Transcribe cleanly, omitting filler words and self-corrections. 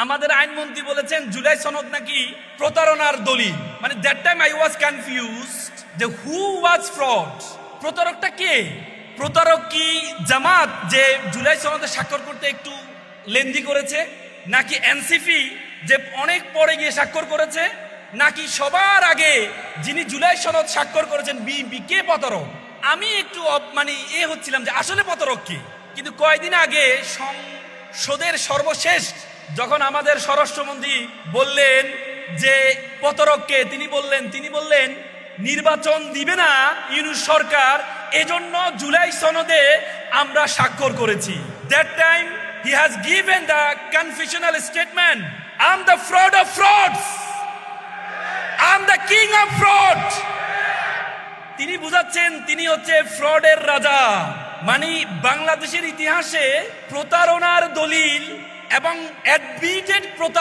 আমাদের আইনমন্ত্রী বলেছেন জুলাই সনদ নাকি প্রতারণার দলিল। মানে that time I was confused যে হু ওয়াজ ফ্রড। প্রতারকটা কে? প্রতারক কি জামাত যে জুলাই সনদে স্বাক্ষর করতে একটু লেন্দি করেছে, নাকি এনসিপি যে অনেক পরে গিয়ে স্বাক্ষর করেছে, নাকি সবার আগে যিনি জুলাই সনদ স্বাক্ষর করেছেন বিএনপি? কে প্রতারক? আমি একটু মানে হচ্ছিলাম যে আসলে প্রতারক কি। কিন্তু কয়েকদিন আগে সংসদের সর্বশেষ যখন আমাদের স্বরাষ্ট্রমন্ত্রী বললেন যে প্রতারককে, তিনি বললেন নির্বাচন দিবে না ইউনূস সরকার, এজন্য জুলাই সনদে আমরা স্বাক্ষর করেছি। That time he has given the confessional statement, I am the fraud of frauds, I am the king of fraud. তিনি বুঝাচ্ছেন তিনি হচ্ছে ফ্রডের রাজা। মানে বাংলাদেশের ইতিহাসে প্রতারণার দলিল এবং অ্যাডমিটেড